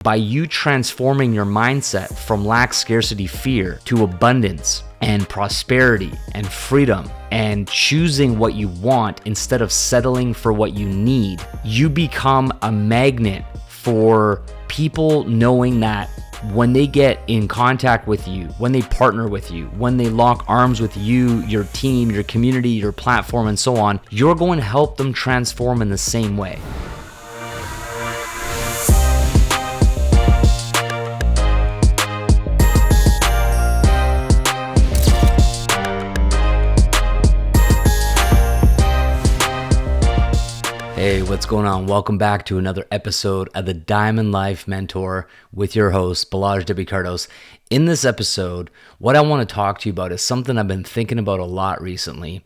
By you transforming your mindset from lack, scarcity, fear to abundance and prosperity and freedom and choosing what you want instead of settling for what you need, you become a magnet for people knowing that when they get in contact with you, when they partner with you, when they lock arms with you, your team, your community, your platform, and so on, you're going to help them transform in the same way. Hey, what's going on? Welcome back to another episode of the Diamond Life Mentor with your host, Balazs W Kardos. In this episode, what I want to talk to you about is something I've been thinking about a lot recently,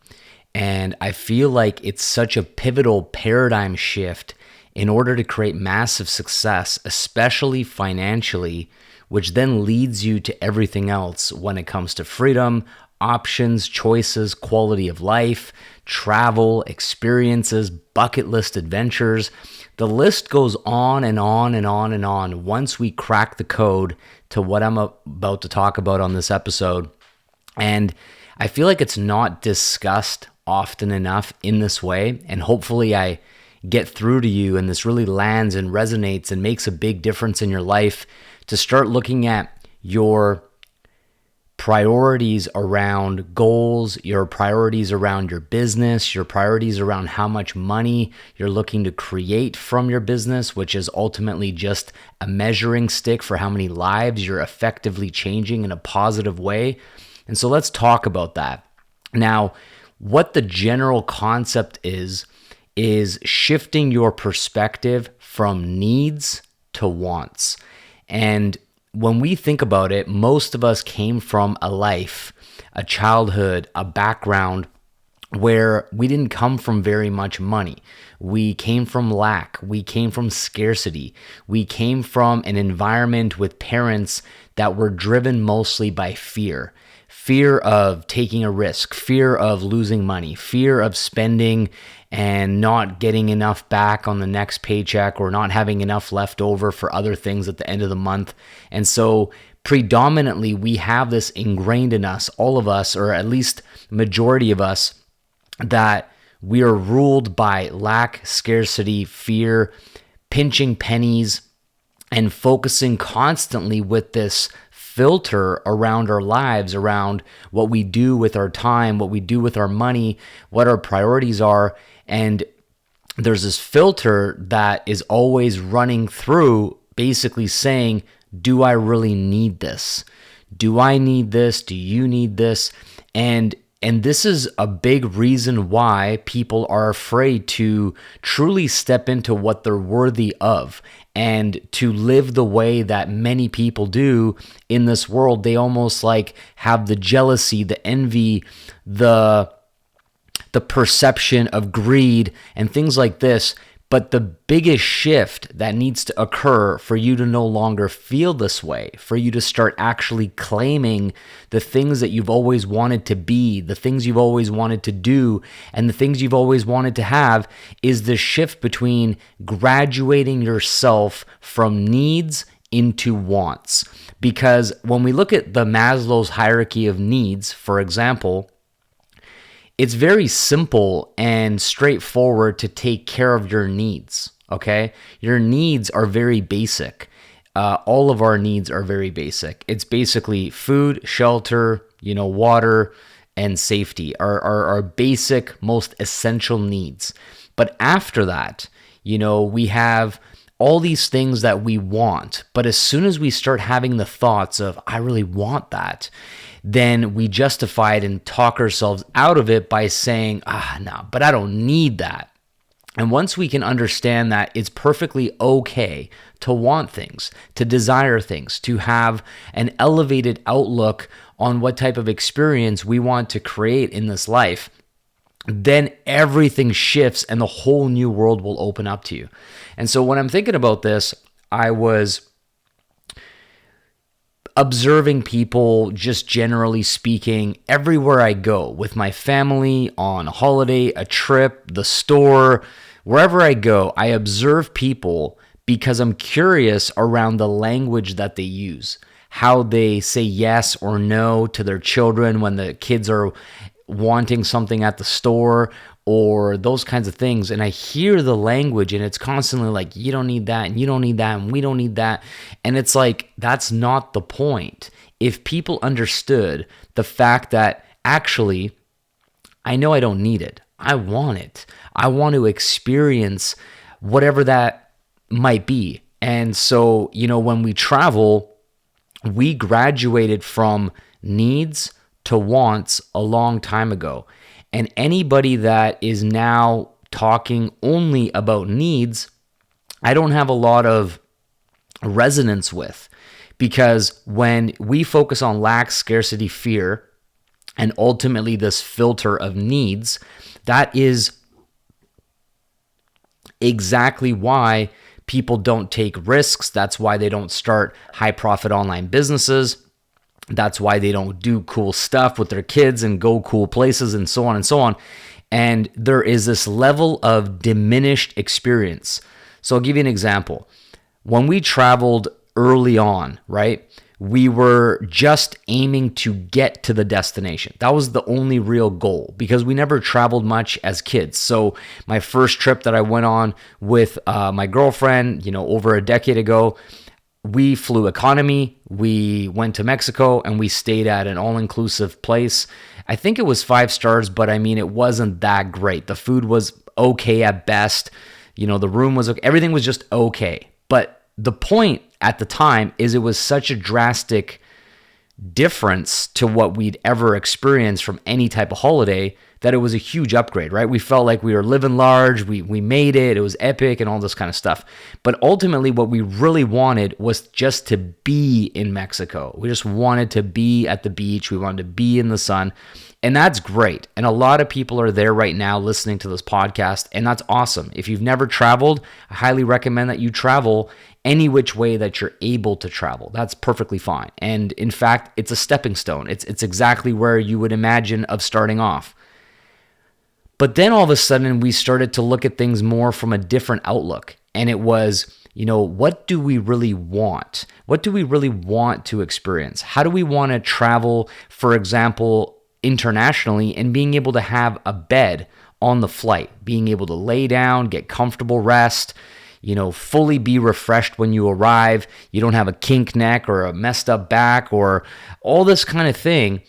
and I feel like it's such a pivotal paradigm shift in order to create massive success, especially financially, which then leads you to everything else when it comes to freedom, options, choices, quality of life, travel, experiences, bucket list adventures. The list goes on and on and on and on once we crack the code to what I'm about to talk about on this episode. And I feel like it's not discussed often enough in this way. And hopefully I get through to you and this really lands and resonates and makes a big difference in your life to start looking at your priorities around goals, your priorities around your business, your priorities around how much money you're looking to create from your business, which is ultimately just a measuring stick for how many lives you're effectively changing in a positive way. And so let's talk about that. Now, what the general concept is shifting your perspective from needs to wants. And when we think about it, most of us came from a life, a childhood, a background where we didn't come from very much money. We came from lack. We came from scarcity. We came from an environment with parents that were driven mostly by fear. Fear of taking a risk, fear of losing money, fear of spending and not getting enough back on the next paycheck or not having enough left over for other things at the end of the month. And so predominantly we have this ingrained in us, all of us, or at least majority of us, that we are ruled by lack, scarcity, fear, pinching pennies, and focusing constantly with this filter around our lives, around what we do with our time, what we do with our money, what our priorities are. And there's this filter that is always running through, basically saying, do I really need this? Do I need this? Do you need this? And this is a big reason why people are afraid to truly step into what they're worthy of and to live the way that many people do in this world. They almost like have the jealousy, the envy, the perception of greed and things like this. But the biggest shift that needs to occur for you to no longer feel this way, for you to start actually claiming the things that you've always wanted to be, the things you've always wanted to do, and the things you've always wanted to have, is the shift between graduating yourself from needs into wants. Because when we look at the Maslow's hierarchy of needs, for example, it's very simple and straightforward to take care of your needs, okay? Your needs are very basic. All of our needs are very basic. It's basically food, shelter, water, and safety are our basic, most essential needs. But after that, we have all these things that we want. But as soon as we start having the thoughts of, I really want that, then we justify it and talk ourselves out of it by saying, no, but I don't need that. And once we can understand that it's perfectly okay to want things, to desire things, to have an elevated outlook on what type of experience we want to create in this life, then everything shifts and the whole new world will open up to you. And so when I'm thinking about this, I was observing people, just generally speaking, everywhere I go, with my family, on a holiday, a trip, the store, wherever I go, I observe people because I'm curious around the language that they use, how they say yes or no to their children when the kids are wanting something at the store or those kinds of things. And I hear the language and it's constantly like, you don't need that and you don't need that and we don't need that. And it's like, that's not the point. If people understood the fact that actually, I know I don't need it. I want it. I want to experience whatever that might be. And so, when we travel, we graduated from needs to wants a long time ago. And anybody that is now talking only about needs, I don't have a lot of resonance with, because when we focus on lack, scarcity, fear, and ultimately this filter of needs, that is exactly why people don't take risks. That's why they don't start high profit online businesses. That's why they don't do cool stuff with their kids and go cool places and so on and so on. And there is this level of diminished experience. So I'll give you an example. When we traveled early on, right, we were just aiming to get to the destination. That was the only real goal, because we never traveled much as kids. So my first trip that I went on with my girlfriend, over a decade ago, we flew economy. We went to Mexico and we stayed at an all-inclusive place. I think it was 5 stars, but I mean, it wasn't that great. The food was okay at best. The room was okay. Everything was just okay. But the point at the time is it was such a drastic difference to what we'd ever experienced from any type of holiday that it was a huge upgrade, right? We felt like we were living large, we made it, it was epic and all this kind of stuff. But ultimately what we really wanted was just to be in Mexico. We just wanted to be at the beach, we wanted to be in the sun. And that's great. And a lot of people are there right now listening to this podcast, and that's awesome. If you've never traveled, I highly recommend that you travel any which way that you're able to travel. That's perfectly fine. And in fact, it's a stepping stone. It's exactly where you would imagine of starting off. But then all of a sudden, we started to look at things more from a different outlook. And it was, what do we really want? What do we really want to experience? How do we want to travel, for example, internationally, and being able to have a bed on the flight, being able to lay down, get comfortable rest, fully be refreshed when you arrive. You don't have a kink neck or a messed up back or all this kind of thing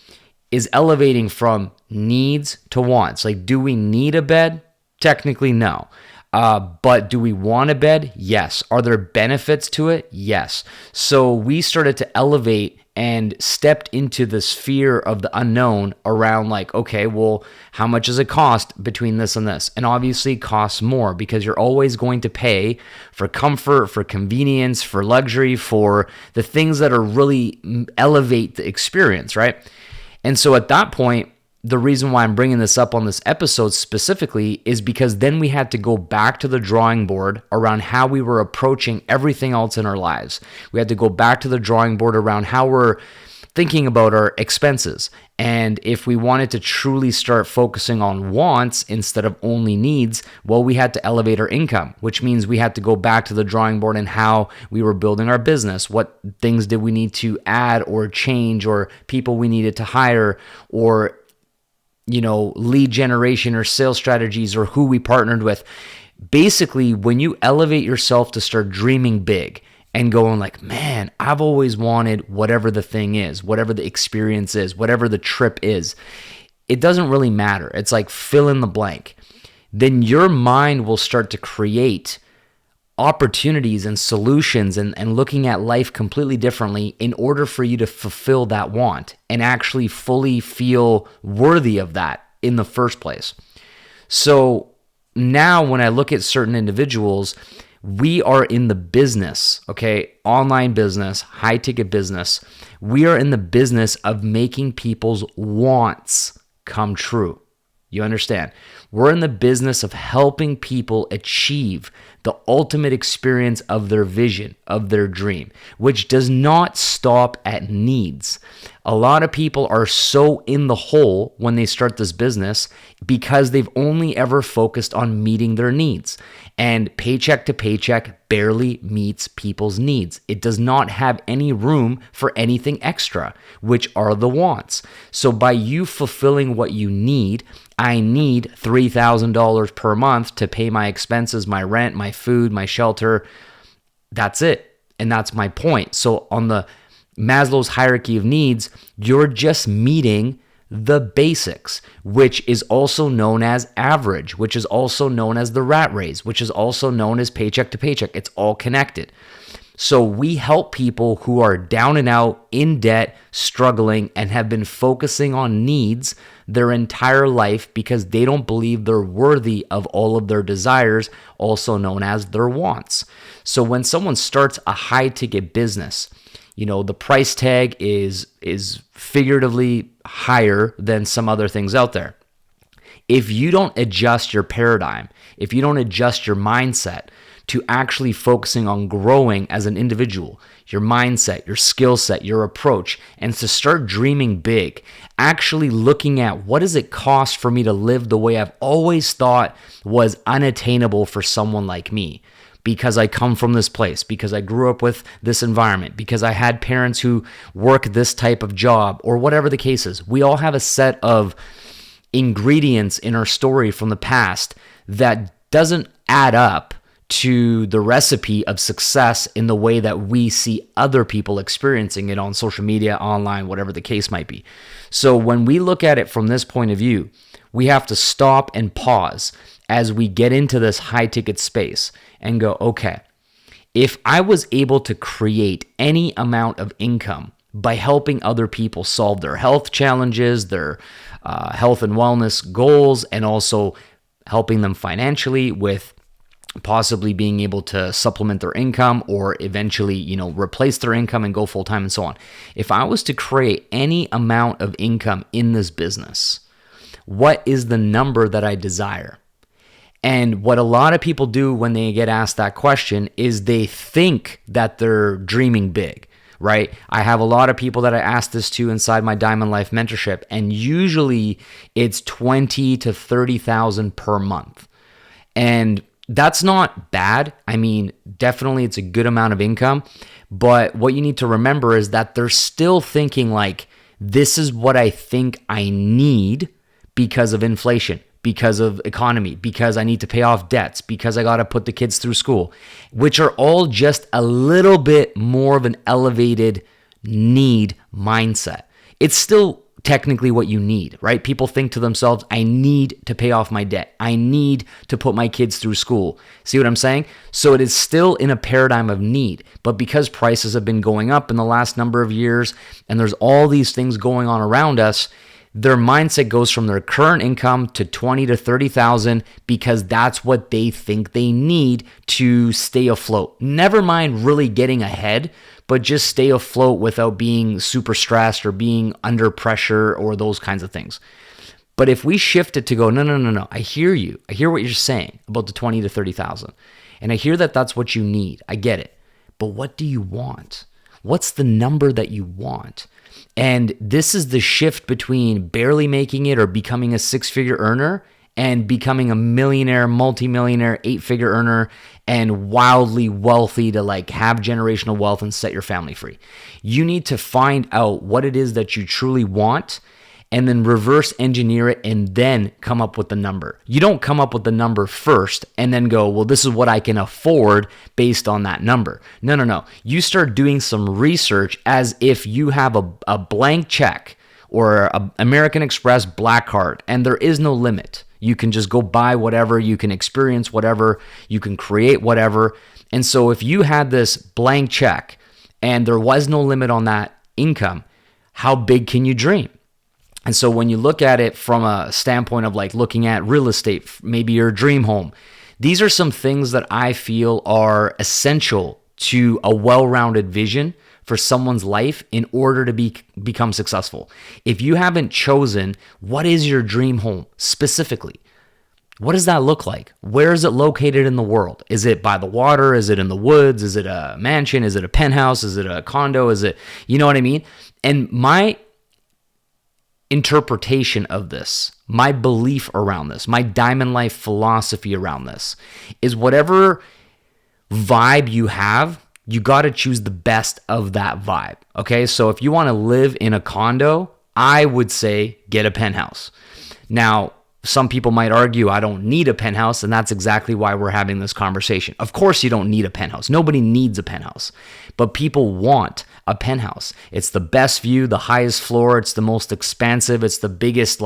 is elevating from needs to wants. Like, do we need a bed? Technically, no. But do we want a bed? Yes. Are there benefits to it? Yes. So we started to elevate and stepped into the sphere of the unknown around like, okay, well, how much does it cost between this and this? And obviously it costs more because you're always going to pay for comfort, for convenience, for luxury, for the things that are really elevate the experience, right? And so at that point, the reason why I'm bringing this up on this episode specifically is because then we had to go back to the drawing board around how we were approaching everything else in our lives. We had to go back to the drawing board around how we're thinking about our expenses. And if we wanted to truly start focusing on wants instead of only needs, well, we had to elevate our income, which means we had to go back to the drawing board and how we were building our business. What things did we need to add or change, or people we needed to hire, or lead generation or sales strategies, or who we partnered with. Basically, when you elevate yourself to start dreaming big and going like, man, I've always wanted whatever the thing is, whatever the experience is, whatever the trip is, it doesn't really matter. It's like fill in the blank. Then your mind will start to create opportunities and solutions and looking at life completely differently in order for you to fulfill that want and actually fully feel worthy of that in the first place. So now when I look at certain individuals, we are in the business, okay? Online business, high ticket business. We are in the business of making people's wants come true. You understand? We're in the business of helping people achieve the ultimate experience of their vision, of their dream, which does not stop at needs. A lot of people are so in the hole when they start this business because they've only ever focused on meeting their needs. And paycheck to paycheck barely meets people's needs. It does not have any room for anything extra, which are the wants. So by you fulfilling what you need, I need $3,000 per month to pay my expenses, my rent, my food, my shelter. That's it. And that's my point. So on the Maslow's hierarchy of needs, you're just meeting the basics, which is also known as average, which is also known as the rat race, which is also known as paycheck to paycheck. It's all connected. So we help people who are down and out, in debt, struggling, and have been focusing on needs their entire life because they don't believe they're worthy of all of their desires, also known as their wants. So when someone starts a high ticket business, the price tag is figuratively higher than some other things out there. If you don't adjust your paradigm, if you don't adjust your mindset to actually focusing on growing as an individual, your mindset, your skill set, your approach, and to start dreaming big, actually looking at what does it cost for me to live the way I've always thought was unattainable for someone like me, because I come from this place, because I grew up with this environment, because I had parents who work this type of job, or whatever the case is. We all have a set of ingredients in our story from the past that doesn't add up to the recipe of success in the way that we see other people experiencing it on social media, online, whatever the case might be. So when we look at it from this point of view, we have to stop and pause as we get into this high ticket space and go, okay, if I was able to create any amount of income by helping other people solve their health challenges, their health and wellness goals, and also helping them financially with possibly being able to supplement their income or eventually, replace their income and go full time and so on. If I was to create any amount of income in this business, what is the number that I desire? And what a lot of people do when they get asked that question is they think that they're dreaming big, right? I have a lot of people that I ask this to inside my Diamond Life mentorship, and usually it's 20 to 30,000 per month. And that's not bad. I mean, definitely it's a good amount of income, but what you need to remember is that they're still thinking like, this is what I think I need because of inflation, because of economy, because I need to pay off debts, because I got to put the kids through school, which are all just a little bit more of an elevated need mindset. It's still technically what you need, right? People think to themselves, I need to pay off my debt. I need to put my kids through school. See what I'm saying? So it is still in a paradigm of need, but because prices have been going up in the last number of years and there's all these things going on around us, their mindset goes from their current income to 20 to 30,000 because that's what they think they need to stay afloat. Never mind really getting ahead, but just stay afloat without being super stressed or being under pressure or those kinds of things. But if we shift it to go, no, I hear you. I hear what you're saying about the 20 to 30,000. And I hear that that's what you need. I get it. But what do you want? What's the number that you want? And this is the shift between barely making it or becoming a six-figure earner and becoming a millionaire, multimillionaire, eight-figure earner and wildly wealthy to like have generational wealth and set your family free. You need to find out what it is that you truly want and then reverse engineer it and then come up with the number. You don't come up with the number first and then go, well, this is what I can afford based on that number. No. You start doing some research as if you have a blank check or an American Express black card and there is no limit. You can just go buy whatever, you can experience whatever, you can create whatever. And so if you had this blank check and there was no limit on that income, how big can you dream? And so when you look at it from a standpoint of like looking at real estate, maybe your dream home, these are some things that I feel are essential to a well-rounded vision for someone's life in order to become successful. If you haven't chosen what is your dream home specifically, what does that look like? Where is it located in the world? Is it by the water? Is it in the woods? Is it a mansion? Is it a penthouse? Is it a condo? Is it, you know what I mean? And my interpretation of this, my belief around this, my diamond life philosophy around this is whatever vibe you have, you got to choose the best of that vibe. Okay. So if you want to live in a condo, I would say get a penthouse. Now, some people might argue I don't need a penthouse, and that's exactly why we're having this conversation. Of course, you don't need a penthouse. Nobody needs a penthouse, but people want a penthouse. It's the best view, the highest floor. It's the most expansive. It's the biggest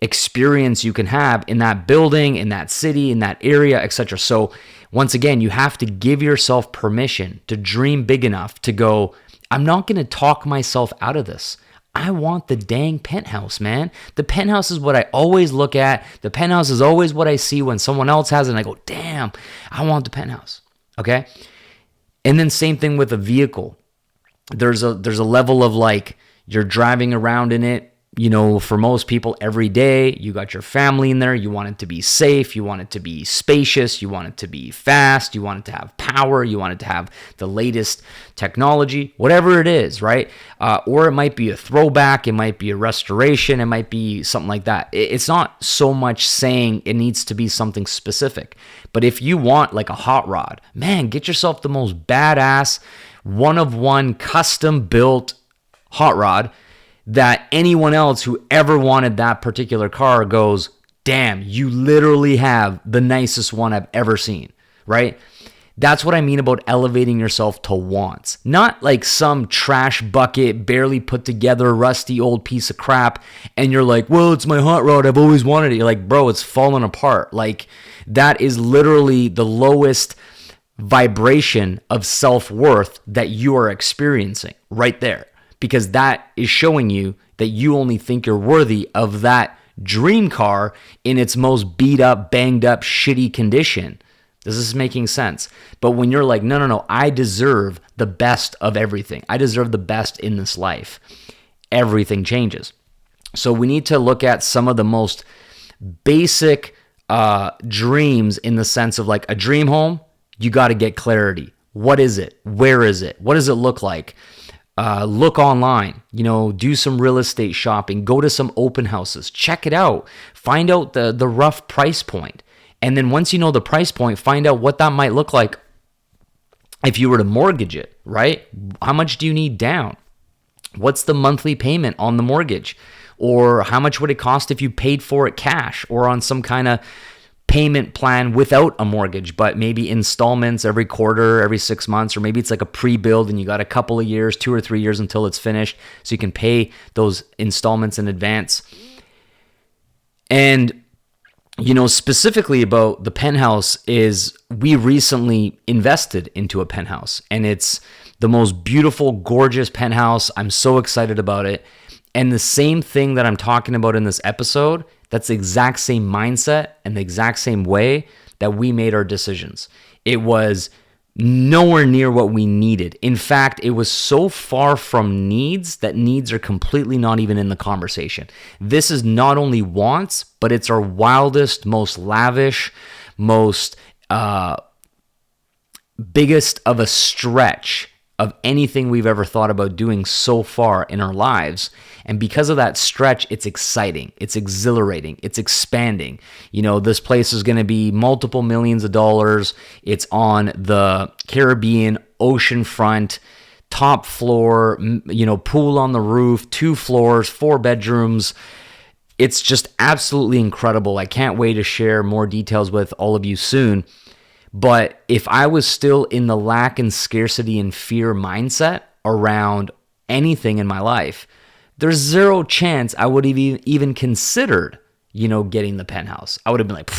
experience you can have in that building, in that city, in that area, etc. So once again, you have to give yourself permission to dream big enough to go, I'm not going to talk myself out of this. I want the dang penthouse, man. The penthouse is what I always look at. The penthouse is always what I see when someone else has it, and I go, damn, I want the penthouse, okay? And then same thing with a vehicle. There's a level of you're driving around in it, for most people every day. You got your family in there. You want it to be safe. You want it to be spacious. You want it to be fast. You want it to have power. You want it to have the latest technology, whatever it is, right? Or it might be a throwback. It might be a restoration. It might be something like that. It's not so much saying it needs to be something specific. But if you want a hot rod, man, get yourself the most badass, one-of-one, custom-built hot rod that anyone else who ever wanted that particular car goes, damn, you literally have the nicest one I've ever seen, right? That's what I mean about elevating yourself to wants. Not like some trash bucket, barely put together, rusty old piece of crap, and you're like, well, it's my hot rod, I've always wanted it. You're like, bro, it's falling apart. That is literally the lowest vibration of self-worth that you are experiencing right there. Because that is showing you that you only think you're worthy of that dream car in its most beat up, banged up, shitty condition. This is making sense. But when you're like, no, I deserve the best of everything. I deserve the best in this life. Everything changes. So we need to look at some of the most basic dreams in the sense of a dream home. You got to get clarity. What is it? Where is it? What does it look like? Look online, do some real estate shopping, go to some open houses, check it out, find out the rough price point. And then once you know the price point, find out what that might look like if you were to mortgage it, right? How much do you need down? What's the monthly payment on the mortgage? Or how much would it cost if you paid for it cash or on some kind of payment plan without a mortgage, but maybe installments every quarter, every 6 months, or maybe it's like a pre-build and you got a couple of years, 2 or 3 years until it's finished, so you can pay those installments in advance. And specifically about the penthouse is we recently invested into a penthouse, and it's the most beautiful, gorgeous penthouse. I'm so excited about it. And the same thing that I'm talking about in this episode, that's the exact same mindset and the exact same way that we made our decisions. It was nowhere near what we needed. In fact, it was so far from needs that needs are completely not even in the conversation. This is not only wants, but it's our wildest, most lavish, most biggest of a stretch of anything we've ever thought about doing so far in our lives. And because of that stretch, it's exciting, it's exhilarating, it's expanding. This place is going to be multiple millions of dollars. It's on the Caribbean oceanfront, top floor, pool on the roof, 2 floors, 4 bedrooms. It's just absolutely incredible. I can't wait to share more details with all of you soon. But if I was still in the lack and scarcity and fear mindset around anything in my life, there's zero chance I would have even considered, getting the penthouse. I would have been like,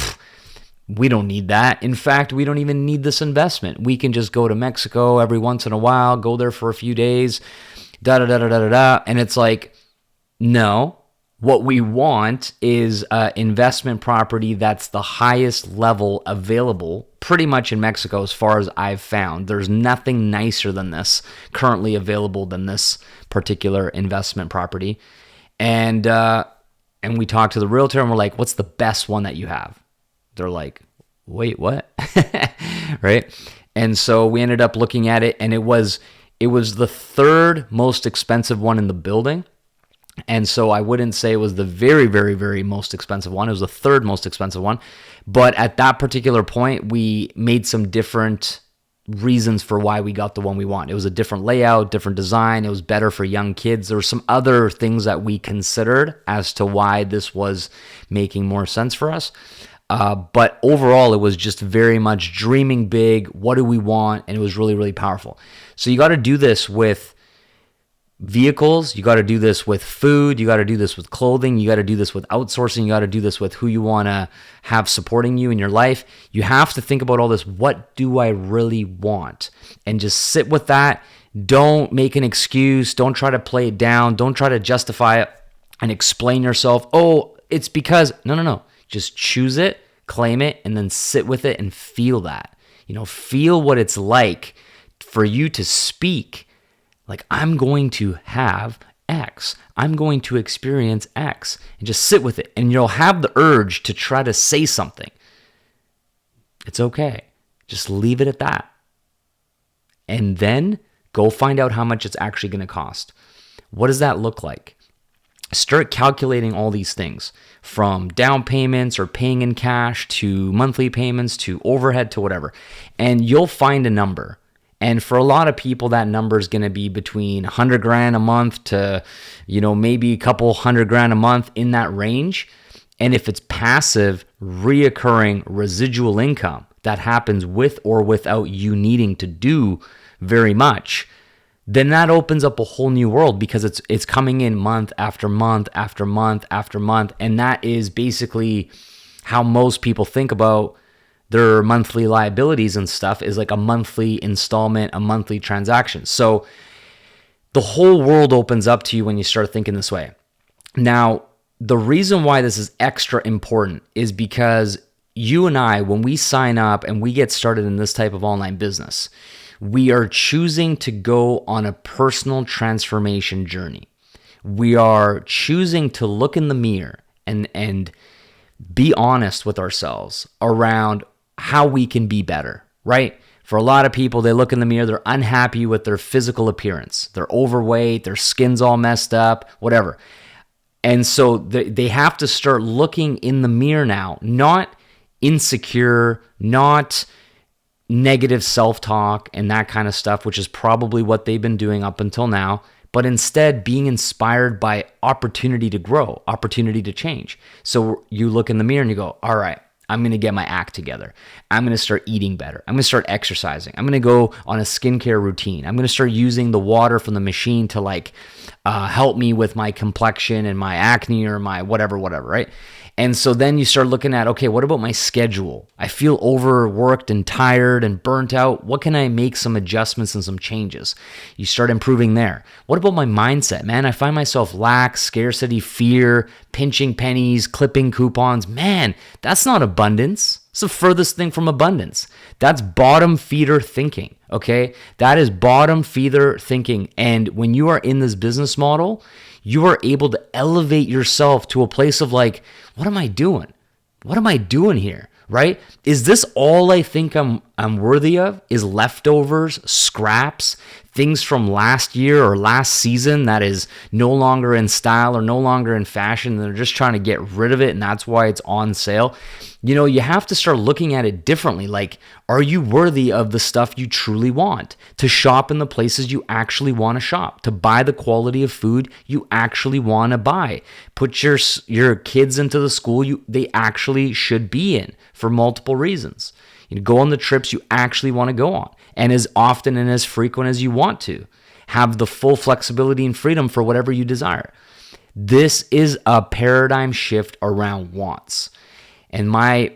we don't need that. In fact, we don't even need this investment. We can just go to Mexico every once in a while, go there for a few days, da-da-da-da-da-da. And it's like, no. What we want is an investment property that's the highest level available pretty much in Mexico as far as I've found. There's nothing nicer than this currently available than this particular investment property. And we talked to the realtor and we're like, what's the best one that you have? They're like, wait, what? Right? And so we ended up looking at it, and it was the 3rd most expensive one in the building. And so I wouldn't say it was the very, very, very most expensive one. It was the third most expensive one. But at that particular point, we made some different reasons for why we got the one we want. It was a different layout, different design. It was better for young kids. There were some other things that we considered as to why this was making more sense for us. But overall, it was just very much dreaming big. What do we want? And it was really, really powerful. So you got to do this with vehicles, you got to do this with food, you got to do this with clothing, you got to do this with outsourcing, you got to do this with who you want to have supporting you in your life. You have to think about all this. What do I really want? And just sit with that. Don't make an excuse. Don't try to play it down. Don't try to justify it and explain yourself. Oh, it's because, no. Just choose it, claim it, and then sit with it and feel that. Feel what it's like for you to speak. Like, I'm going to have X. I'm going to experience X. And just sit with it. And you'll have the urge to try to say something. It's okay. Just leave it at that. And then go find out how much it's actually going to cost. What does that look like? Start calculating all these things, from down payments or paying in cash to monthly payments to overhead to whatever. And you'll find a number. And for a lot of people, that number is going to be between $100,000 a month to, maybe a couple $100,000 a month, in that range. And if it's passive, reoccurring residual income that happens with or without you needing to do very much, then that opens up a whole new world, because it's coming in month after month after month after month. And that is basically how most people think about their monthly liabilities and stuff, is like a monthly installment, a monthly transaction. So the whole world opens up to you when you start thinking this way. Now, the reason why this is extra important is because you and I, when we sign up and we get started in this type of online business, we are choosing to go on a personal transformation journey. We are choosing to look in the mirror and be honest with ourselves around how we can be better, right? For a lot of people, they look in the mirror, they're unhappy with their physical appearance. They're overweight, their skin's all messed up, whatever. And so they have to start looking in the mirror now, not insecure, not negative self-talk and that kind of stuff, which is probably what they've been doing up until now, but instead being inspired by opportunity to grow, opportunity to change. So you look in the mirror and you go, all right, I'm going to get my act together. I'm going to start eating better. I'm going to start exercising. I'm going to go on a skincare routine. I'm going to start using the water from the machine to help me with my complexion and my acne or my whatever, right? And so then you start looking at, okay, what about my schedule? I feel overworked and tired and burnt out. What can I make some adjustments and some changes? You start improving there. What about my mindset? Man, I find myself lack, scarcity, fear, pinching pennies, clipping coupons. Man, that's not abundance. It's the furthest thing from abundance. That's bottom feeder thinking, okay? That is bottom feeder thinking. And when you are in this business model, you are able to elevate yourself to a place of like, what am I doing? What am I doing here? Right? Is this all I think I'm worthy of? Is leftovers, scraps, things from last year or last season that is no longer in style or no longer in fashion, and they're just trying to get rid of it, and that's why it's on sale? You have to start looking at it differently. Like, are you worthy of the stuff you truly want? To shop in the places you actually want to shop, to buy the quality of food you actually want to buy, put your kids into the school they actually should be in for multiple reasons. Go on the trips you actually want to go on, and as often and as frequent as you want to. Have the full flexibility and freedom for whatever you desire. This is a paradigm shift around wants. And my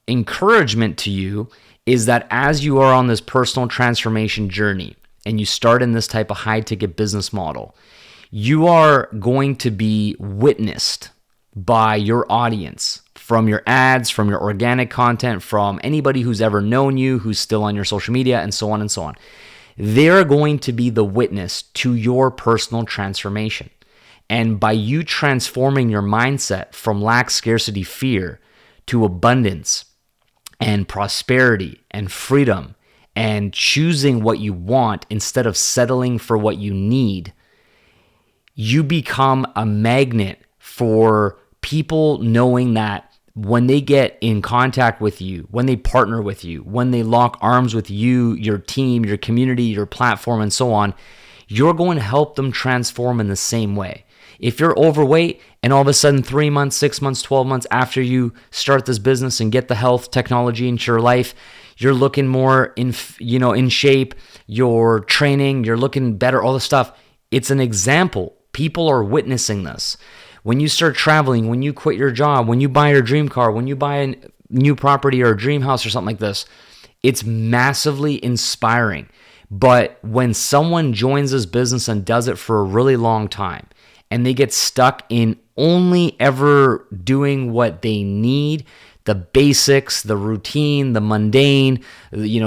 encouragement to you is that as you are on this personal transformation journey and you start in this type of high-ticket business model, you are going to be witnessed by your audience, from your ads, from your organic content, from anybody who's ever known you, who's still on your social media, and so on and so on. They're going to be the witness to your personal transformation. And by you transforming your mindset from lack, scarcity, fear to abundance and prosperity and freedom and choosing what you want instead of settling for what you need, you become a magnet for people knowing that when they get in contact with you, when they partner with you, when they lock arms with you, your team, your community, your platform, and so on, you're going to help them transform in the same way. If you're overweight and all of a sudden 3 months, 6 months, 12 months after you start this business and get the health technology into your life, you're looking more in shape, you're training, you're looking better, all this stuff. It's an example. People are witnessing this. When you start traveling, when you quit your job, when you buy your dream car, when you buy a new property or a dream house or something like this, it's massively inspiring. But when someone joins this business and does it for a really long time, and they get stuck in only ever doing what they need, the basics, the routine, the mundane,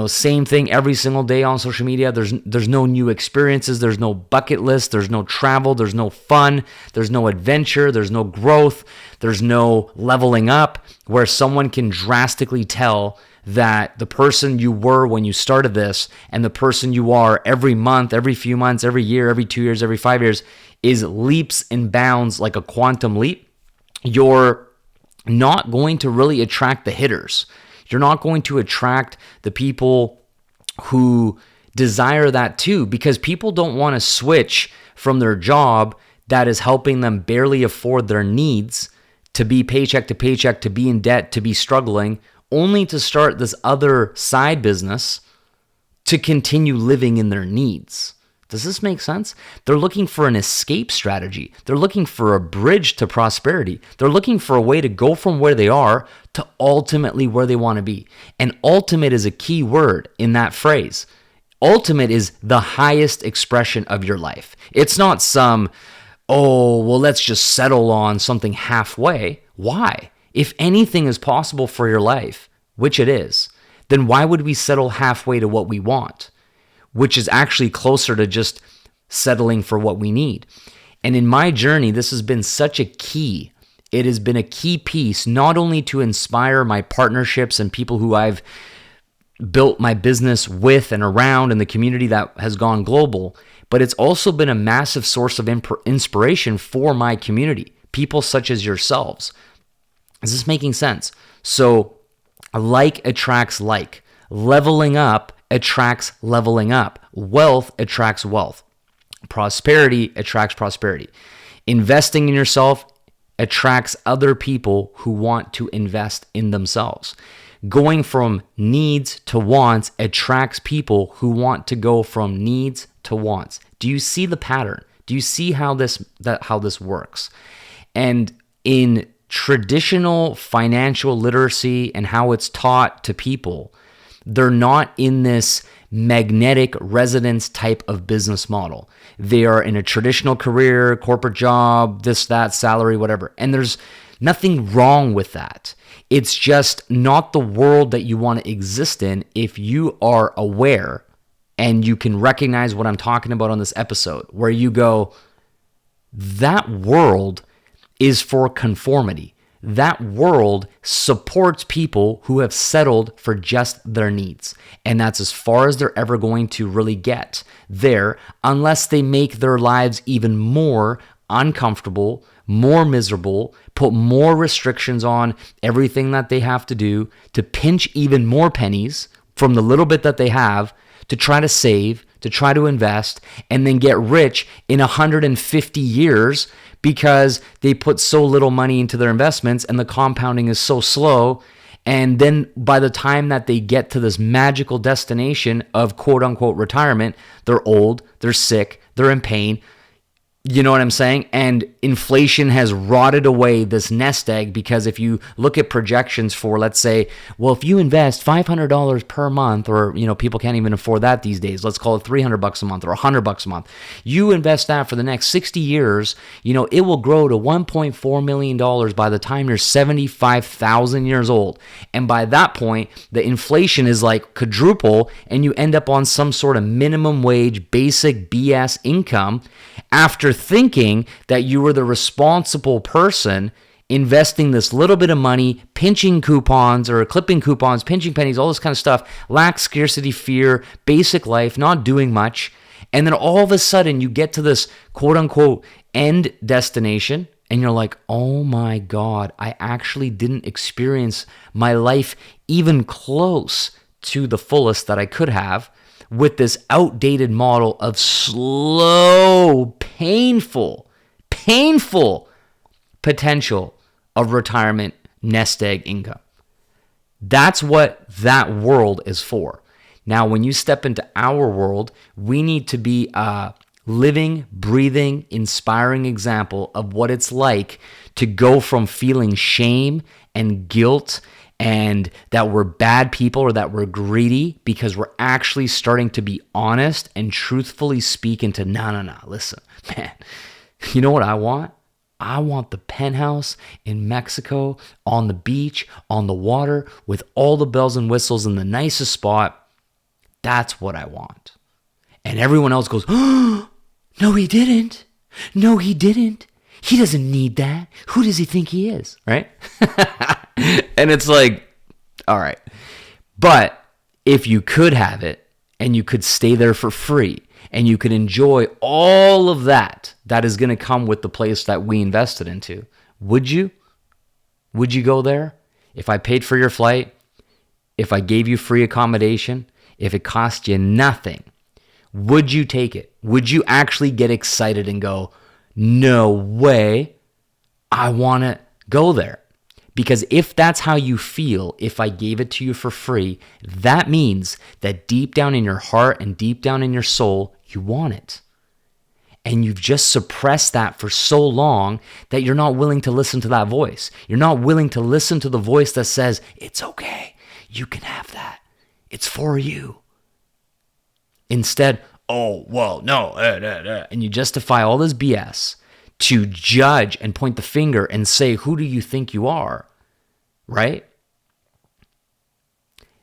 same thing every single day on social media. There's no new experiences, there's no bucket list, there's no travel, there's no fun, there's no adventure, there's no growth, there's no leveling up where someone can drastically tell that the person you were when you started this and the person you are every month, every few months, every year, every 2 years, every 5 years is leaps and bounds like a quantum leap. You're not going to really attract the hitters. You're not going to attract the people who desire that too, because people don't want to switch from their job that is helping them barely afford their needs to be paycheck to paycheck, to be in debt, to be struggling, only to start this other side business to continue living in their needs. Does this make sense? They're looking for an escape strategy. They're looking for a bridge to prosperity. They're looking for a way to go from where they are to ultimately where they want to be. And ultimate is a key word in that phrase. Ultimate is the highest expression of your life. It's not let's just settle on something halfway. Why? If anything is possible for your life, which it is, then why would we settle halfway to what we want? Which is actually closer to just settling for what we need. And in my journey, this has been such a key. It has been a key piece, not only to inspire my partnerships and people who I've built my business with and around and the community that has gone global, but it's also been a massive source of inspiration for my community, people such as yourselves. Is this making sense? So like attracts like. Leveling up attracts leveling up. Wealth attracts wealth. Prosperity attracts prosperity. Investing in yourself attracts other people who want to invest in themselves. Going from needs to wants attracts people who want to go from needs to wants. Do you see the pattern? Do you see how this works? And in traditional financial literacy and how it's taught to people, they're not in this magnetic resonance type of business model. They are in a traditional career, corporate job, this, that, salary, whatever. And there's nothing wrong with that. It's just not the world that you want to exist in if you are aware and you can recognize what I'm talking about on this episode, where you go, that world is for conformity. That world supports people who have settled for just their needs. And that's as far as they're ever going to really get there, unless they make their lives even more uncomfortable, more miserable, put more restrictions on everything that they have to do, to pinch even more pennies from the little bit that they have, to try to save, to try to invest, and then get rich in 150 years because they put so little money into their investments and the compounding is so slow. And then by the time that they get to this magical destination of quote unquote retirement, they're old, they're sick, they're in pain. You know what I'm saying? And inflation has rotted away this nest egg, because if you look at projections for, let's say, well, if you invest $500 per month, or, people can't even afford that these days. Let's call it $300 a month or $100 a month. You invest that for the next 60 years, it will grow to $1.4 million by the time you're 75,000 years old. And by that point, the inflation is like quadruple, and you end up on some sort of minimum wage, basic BS income after thinking that you were the responsible person investing this little bit of money, pinching coupons or clipping coupons, pinching pennies, all this kind of stuff, lack, scarcity, fear, basic life, not doing much. And then all of a sudden you get to this quote unquote end destination and you're like, oh my God, I actually didn't experience my life even close to the fullest that I could have with this outdated model of slow, painful potential of retirement nest egg income. That's what that world is for. Now, when you step into our world, we need to be a living, breathing, inspiring example of what it's like to go from feeling shame and guilt and that we're bad people or that we're greedy, because we're actually starting to be honest and truthfully speak into, no, listen, man, you know what I want? I want the penthouse in Mexico, on the beach, on the water, with all the bells and whistles in the nicest spot. That's what I want. And everyone else goes, oh, no, he didn't. No, he didn't. He doesn't need that. Who does he think he is? Right? And it's like, all right. But if you could have it and you could stay there for free and you could enjoy all of that is going to come with the place that we invested into, would you? Would you go there? If I paid for your flight, if I gave you free accommodation, if it cost you nothing, would you take it? Would you actually get excited and go, no way, I want to go there? Because if that's how you feel, if I gave it to you for free, that means that deep down in your heart and deep down in your soul, you want it. And you've just suppressed that for so long that you're not willing to listen to that voice. You're not willing to listen to the voice that says, it's okay, you can have that. It's for you. Instead, oh, well, no, and you justify all this BS to judge and point the finger and say, who do you think you are, right?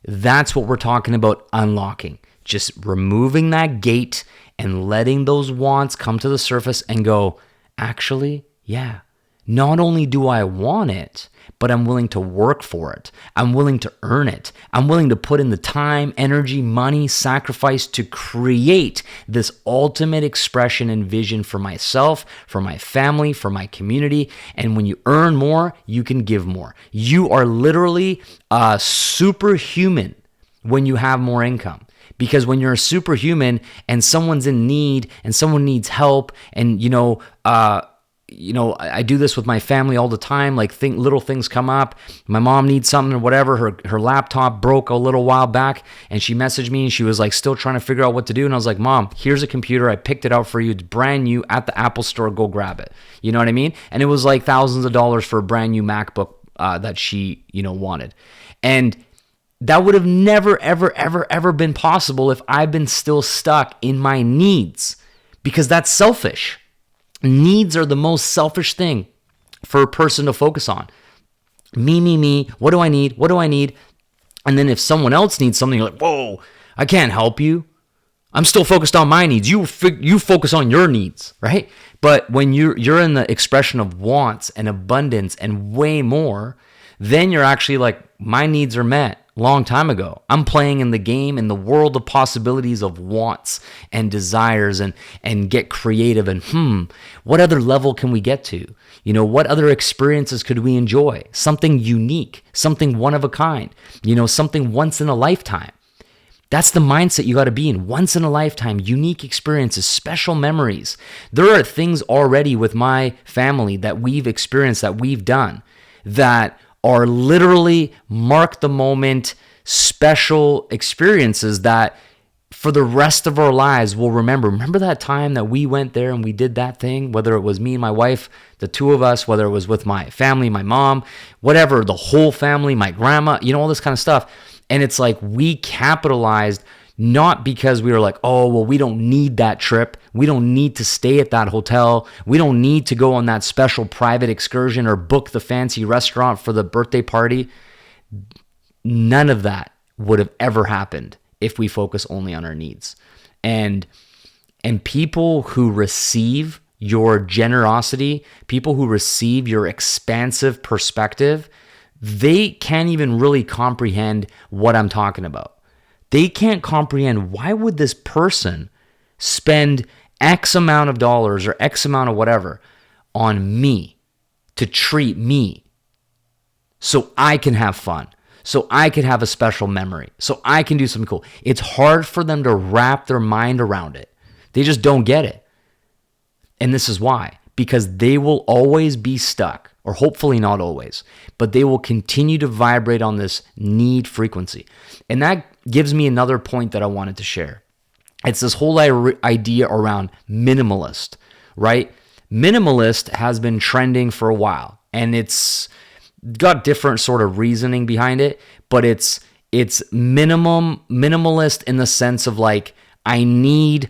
That's what we're talking about unlocking. Just removing that gate and letting those wants come to the surface and go, actually, yeah, not only do I want it, but I'm willing to work for it. I'm willing to earn it. I'm willing to put in the time, energy, money, sacrifice to create this ultimate expression and vision for myself, for my family, for my community. And when you earn more, you can give more. You are literally a superhuman when you have more income. Because when you're a superhuman and someone's in need and someone needs help, and I do this with my family all the time. Like little things come up. My mom needs something or whatever. Her laptop broke a little while back, and she messaged me and she was like still trying to figure out what to do. And I was like, Mom, here's a computer. I picked it out for you. It's brand new at the Apple Store. Go grab it. You know what I mean? And it was like thousands of dollars for a brand new MacBook that she wanted. And that would have never, ever, ever, ever been possible if I've been still stuck in my needs, because that's selfish. Needs are the most selfish thing for a person to focus on. Me. What do I need? What do I need? And then if someone else needs something, you're like, whoa, I can't help you. I'm still focused on my needs. You focus on your needs, right? But when you're in the expression of wants and abundance and way more, then you're actually like, my needs are met long time ago. I'm playing in the game, in the world of possibilities of wants and desires, and get creative and what other level can we get to? What other experiences could we enjoy? Something unique, something one of a kind, something once in a lifetime. That's the mindset you got to be in. Once in a lifetime, unique experiences, special memories. There are things already with my family that we've experienced, that we've done, that are literally mark the moment, special experiences that for the rest of our lives we'll remember. Remember that time that we went there and we did that thing, whether it was me and my wife, the two of us, whether it was with my family, my mom, whatever, the whole family, my grandma, all this kind of stuff. And it's like we capitalized, not because we were like, oh, well, we don't need that trip. We don't need to stay at that hotel. We don't need to go on that special private excursion or book the fancy restaurant for the birthday party. None of that would have ever happened if we focus only on our needs. And people who receive your generosity, people who receive your expansive perspective, they can't even really comprehend what I'm talking about. They can't comprehend, why would this person spend X amount of dollars or X amount of whatever on me to treat me so I can have fun, so I can have a special memory, so I can do something cool. It's hard for them to wrap their mind around it. They just don't get it. And this is why. Because they will always be stuck, or hopefully not always, but they will continue to vibrate on this need frequency. And that gives me another point that I wanted to share. It's this whole idea around minimalist, right? Minimalist has been trending for a while, and it's got different sort of reasoning behind it, but it's minimalist in the sense of like, I need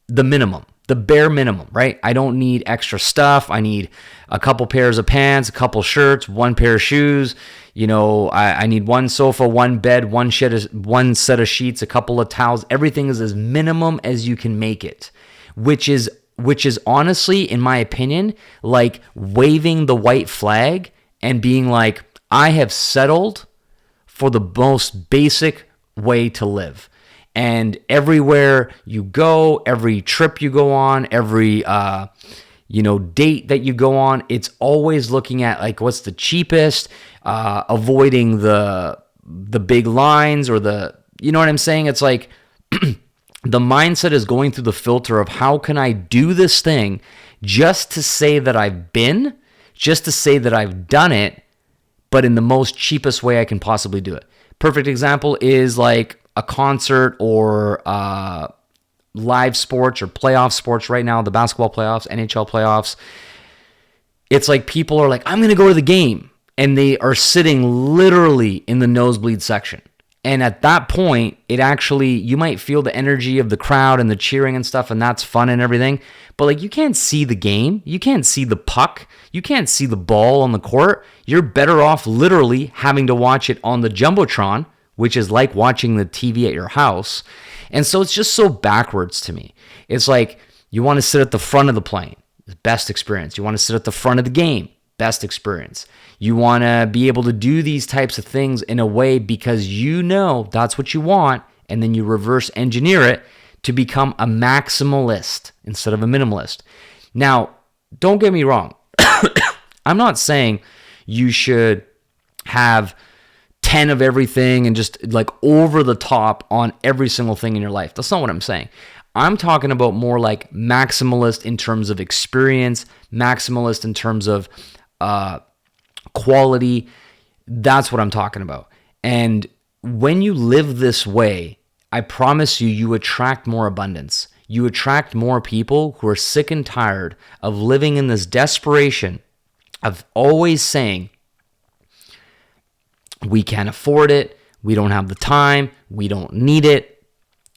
the minimum, the bare minimum, right? I don't need extra stuff. I need a couple pairs of pants, a couple shirts, one pair of shoes. I need one sofa, one bed, one set of sheets, a couple of towels. Everything is as minimum as you can make it, which is honestly, in my opinion, like waving the white flag and being like, I have settled for the most basic way to live. And everywhere you go, every trip you go on, every date that you go on, it's always looking at like what's the cheapest, avoiding the big lines or you know what I'm saying? It's like the mindset is going through the filter of how can I do this thing just to say that I've been, just to say that I've done it, but in the most cheapest way I can possibly do it. Perfect example is like a concert or live sports or playoff sports right now, the basketball playoffs, NHL playoffs. It's like people are like, I'm going to go to the game. And they are sitting literally in the nosebleed section. And at that point, you might feel the energy of the crowd and the cheering and stuff, and that's fun and everything. But like, you can't see the game. You can't see the puck. You can't see the ball on the court. You're better off literally having to watch it on the Jumbotron, which is like watching the TV at your house. And so it's just so backwards to me. It's like you want to sit at the front of the plane, best experience. You want to sit at the front of the game, best experience. You want to be able to do these types of things in a way because you know that's what you want, and then you reverse engineer it to become a maximalist instead of a minimalist. Now, don't get me wrong. I'm not saying you should have 10 of everything and just like over the top on every single thing in your life. That's not what I'm saying. I'm talking about more like maximalist in terms of experience, maximalist in terms of quality. That's what I'm talking about. And when you live this way, I promise you attract more abundance. You attract more people who are sick and tired of living in this desperation of always saying, we can't afford it, we don't have the time, we don't need it.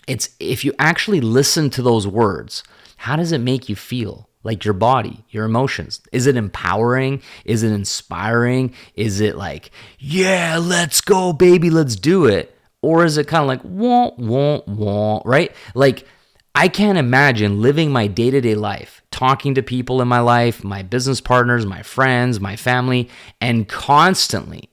It's if you actually listen to those words, how does it make you feel? Like your body, your emotions. Is it empowering? Is it inspiring? Is it like, yeah, let's go, baby, let's do it? Or is it kind of like, wah, right? Like, I can't imagine living my day-to-day life, talking to people in my life, my business partners, my friends, my family, and constantly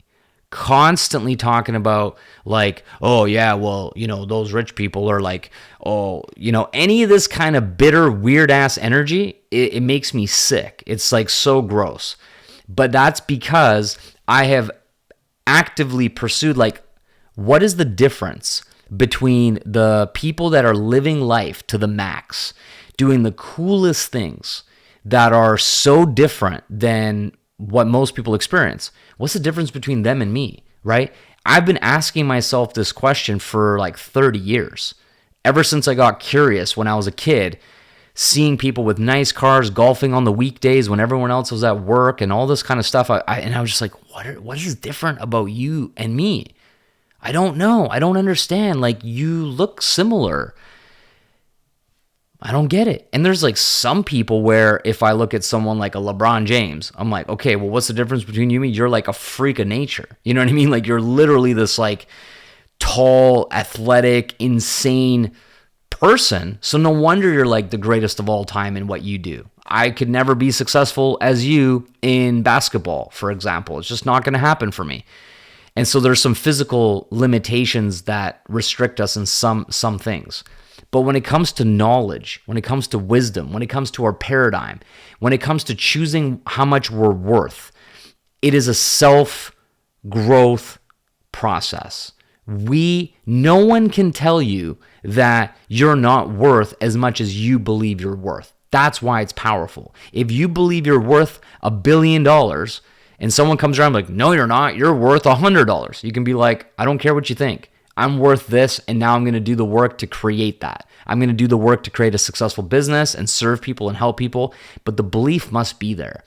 talking about like, oh yeah, well, those rich people are like, oh, any of this kind of bitter, weird ass energy, it makes me sick. It's like so gross. But that's because I have actively pursued like, what is the difference between the people that are living life to the max, doing the coolest things that are so different than what most people experience? What's the difference between them and me, right? I've been asking myself this question for like 30 years. Ever since I got curious when I was a kid, seeing people with nice cars, golfing on the weekdays when everyone else was at work and all this kind of stuff. I was just like, what is different about you and me? I don't know. I don't understand. Like, you look similar. I don't get it. And there's like some people where if I look at someone like a LeBron James, I'm like, okay, well, what's the difference between you and me? You're like a freak of nature. You know what I mean? Like, you're literally this like tall, athletic, insane person. So no wonder you're like the greatest of all time in what you do. I could never be successful as you in basketball, for example. It's just not going to happen for me. And so there's some physical limitations that restrict us in some things. But when it comes to knowledge, when it comes to wisdom, when it comes to our paradigm, when it comes to choosing how much we're worth, it is a self-growth process. No one can tell you that you're not worth as much as you believe you're worth. That's why it's powerful. If you believe you're worth $1 billion and someone comes around like, no, you're not, you're worth $100. You can be like, I don't care what you think. I'm worth this, and now I'm going to do the work to create that. I'm going to do the work to create a successful business and serve people and help people, but the belief must be there.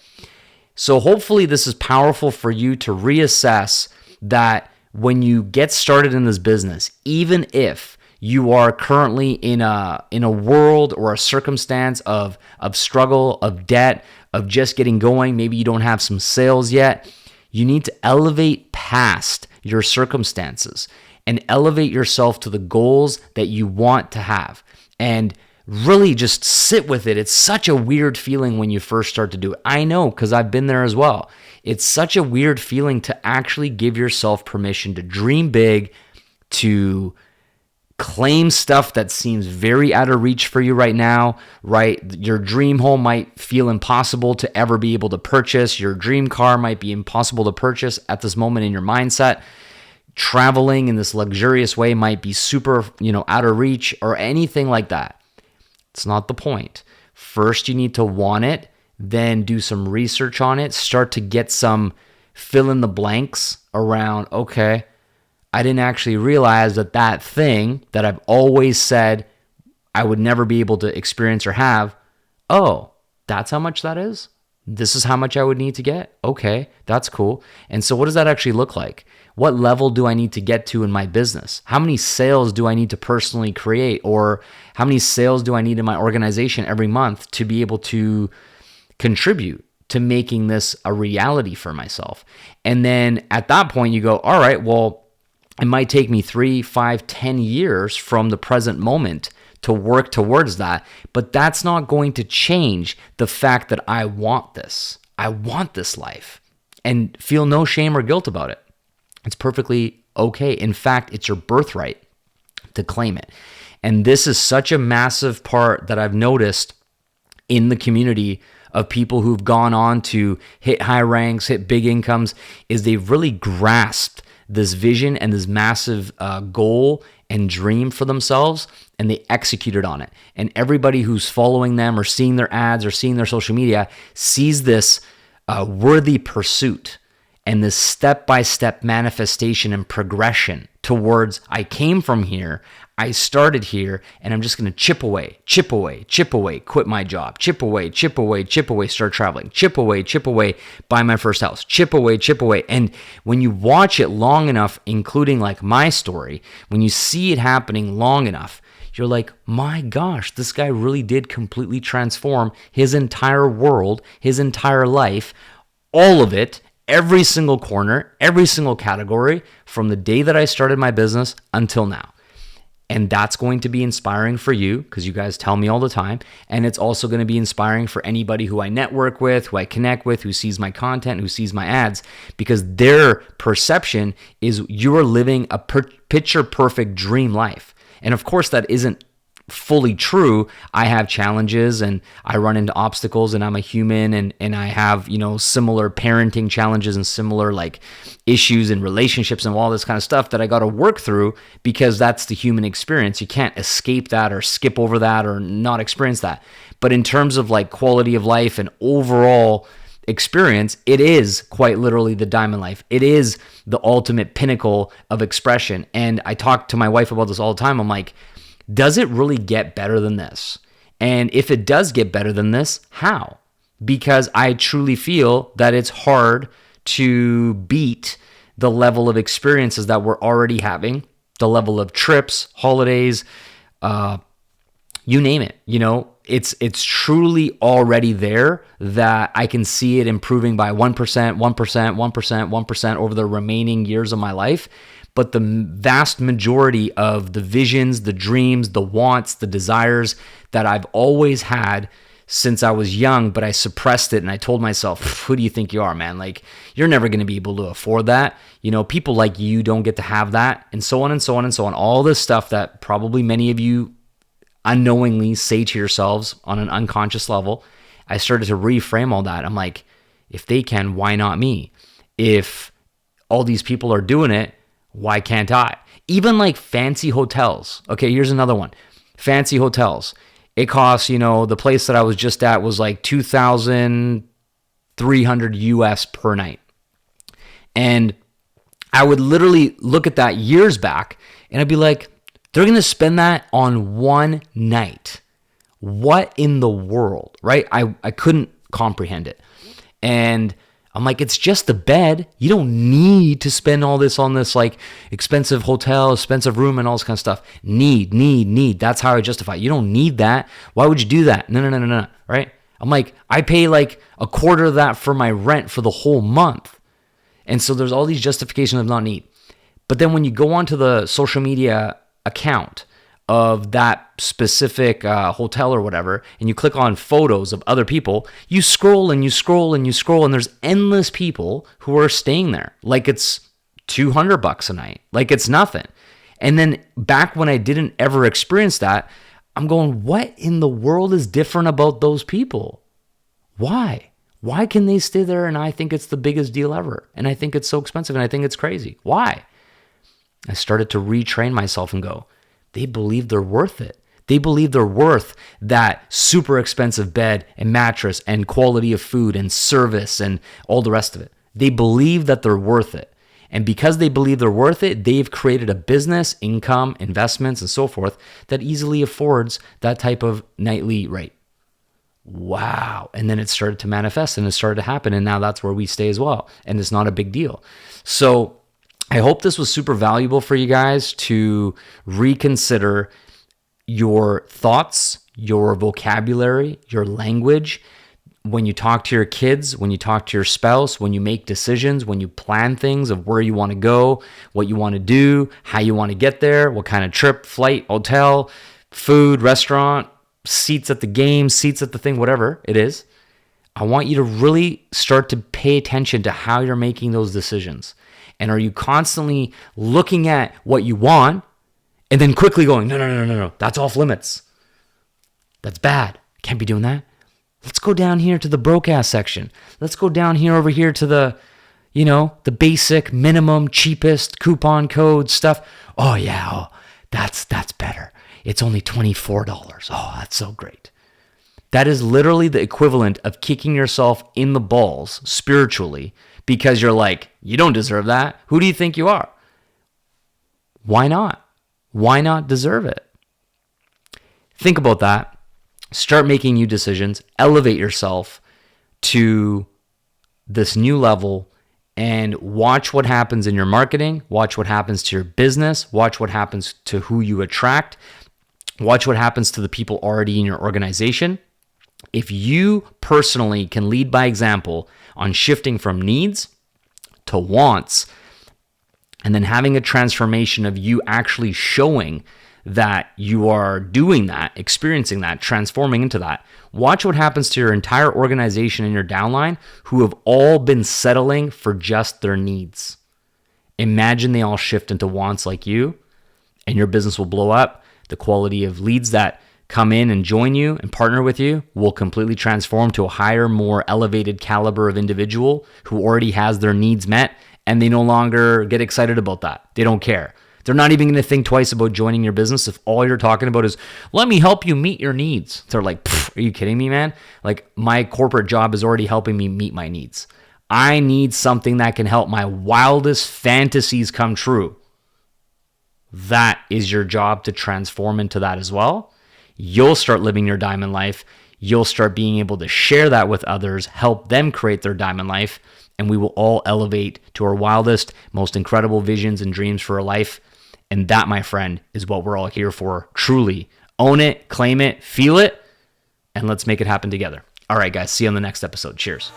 So hopefully this is powerful for you to reassess that when you get started in this business, even if you are currently in a world or a circumstance of struggle, of debt, of just getting going, maybe you don't have some sales yet, you need to elevate past your circumstances and elevate yourself to the goals that you want to have. And really just sit with it. It's such a weird feeling when you first start to do it. I know, because I've been there as well. It's such a weird feeling to actually give yourself permission to dream big, to claim stuff that seems very out of reach for you right now, right? Your dream home might feel impossible to ever be able to purchase. Your dream car might be impossible to purchase at this moment in your mindset. Traveling in this luxurious way might be super, out of reach or anything like that. It's not the point. First, you need to want it, then do some research on it, start to get some fill in the blanks around, okay, I didn't actually realize that thing that I've always said I would never be able to experience or have, oh, that's how much that is? This is how much I would need to get? Okay, that's cool. And so what does that actually look like? What level do I need to get to in my business? How many sales do I need to personally create? Or how many sales do I need in my organization every month to be able to contribute to making this a reality for myself? And then at that point you go, all right, well, it might take me 3, 5, 10 years from the present moment to work towards that, but that's not going to change the fact that I want this. I want this life, and feel no shame or guilt about it. It's perfectly okay. In fact, it's your birthright to claim it. And this is such a massive part that I've noticed in the community of people who've gone on to hit high ranks, hit big incomes, is they've really grasped this vision and this massive goal and dream for themselves, and they executed on it. And everybody who's following them or seeing their ads or seeing their social media sees this worthy pursuit and this step-by-step manifestation and progression towards, I came from here, I started here, and I'm just going to chip away, quit my job, chip away, start traveling, chip away, buy my first house, chip away. And when you watch it long enough, including like my story, when you see it happening long enough, you're like, my gosh, this guy really did completely transform his entire world, his entire life, all of it, every single corner, every single category, from the day that I started my business until now. And that's going to be inspiring for you, because you guys tell me all the time. And it's also going to be inspiring for anybody who I network with, who I connect with, who sees my content, who sees my ads, because their perception is you're living a picture perfect dream life. And of course, that isn't fully true. I have challenges and I run into obstacles, and I'm a human, and I have, similar parenting challenges and similar like issues in relationships and all this kind of stuff that I got to work through, because that's the human experience. You can't escape that or skip over that or not experience that. But in terms of like quality of life and overall experience, it is quite literally the diamond life. It is the ultimate pinnacle of expression. And I talk to my wife about this all the time. I'm like, does it really get better than this? And if it does get better than this, how? Because I truly feel that it's hard to beat the level of experiences that we're already having, the level of trips, holidays, you name it. It's truly already there, that I can see it improving by 1% over the remaining years of my life. But the vast majority of the visions, the dreams, the wants, the desires that I've always had since I was young, but I suppressed it and I told myself, who do you think you are, man? Like, you're never going to be able to afford that. People like you don't get to have that, and so on and so on and so on. All this stuff that probably many of you unknowingly say to yourselves on an unconscious level, I started to reframe all that. I'm like, if they can, why not me? If all these people are doing it, why can't I? Even like fancy hotels. Okay, here's another one. Fancy hotels. It costs, the place that I was just at was like $2,300 US per night. And I would literally look at that years back and I'd be like, they're going to spend that on one night. What in the world, right? I couldn't comprehend it. And I'm like, it's just the bed. You don't need to spend all this on this like expensive hotel, expensive room and all this kind of stuff. Need. That's how I justify it. You don't need that. Why would you do that? No. Right? I'm like, I pay like a quarter of that for my rent for the whole month. And so there's all these justifications of not need. But then when you go onto the social media account of that specific hotel or whatever, and you click on photos of other people, you scroll and there's endless people who are staying there like it's $200 a night, like it's nothing. And then back when I didn't ever experience that, I'm going, what in the world is different about those people? Why can they stay there and I think it's the biggest deal ever? And I think it's so expensive and I think it's crazy. Why? I started to retrain myself and go, they believe they're worth it. They believe they're worth that super expensive bed and mattress and quality of food and service and all the rest of it. They believe that they're worth it. And because they believe they're worth it, they've created a business, income, investments, and so forth that easily affords that type of nightly rate. Wow. And then it started to manifest and it started to happen. And now that's where we stay as well. And it's not a big deal. So I hope this was super valuable for you guys to reconsider your thoughts, your vocabulary, your language. When you talk to your kids, when you talk to your spouse, when you make decisions, when you plan things of where you want to go, what you want to do, how you want to get there, what kind of trip, flight, hotel, food, restaurant, seats at the game, seats at the thing, whatever it is, I want you to really start to pay attention to how you're making those decisions. And are you constantly looking at what you want and then quickly going, no, that's off limits. That's bad. Can't be doing that. Let's go down here to the broke-ass section. Let's go down here over here to the, the basic, minimum, cheapest coupon code stuff. Oh, yeah, that's better. It's only $24. Oh, that's so great. That is literally the equivalent of kicking yourself in the balls spiritually because you're like, you don't deserve that. Who do you think you are? Why not? Why not deserve it? Think about that. Start making new decisions. Elevate yourself to this new level and watch what happens in your marketing. Watch what happens to your business. Watch what happens to who you attract. Watch what happens to the people already in your organization. If you personally can lead by example on shifting from needs to wants, and then having a transformation of you actually showing that you are doing that, experiencing that, transforming into that, watch what happens to your entire organization and your downline who have all been settling for just their needs. Imagine they all shift into wants like you, and your business will blow up. The quality of leads that come in and join you and partner with you will completely transform to a higher, more elevated caliber of individual who already has their needs met, and they no longer get excited about that. They don't care. They're not even going to think twice about joining your business if all you're talking about is, let me help you meet your needs. They're like, are you kidding me, man? Like, my corporate job is already helping me meet my needs. I need something that can help my wildest fantasies come true. That is your job to transform into that as well. You'll start living your diamond life. You'll start being able to share that with others, help them create their diamond life, and we will all elevate to our wildest, most incredible visions and dreams for our life. And that, my friend, is what we're all here for. Truly. Own it, claim it, feel it, and let's make it happen together. All right, guys. See you on the next episode. Cheers.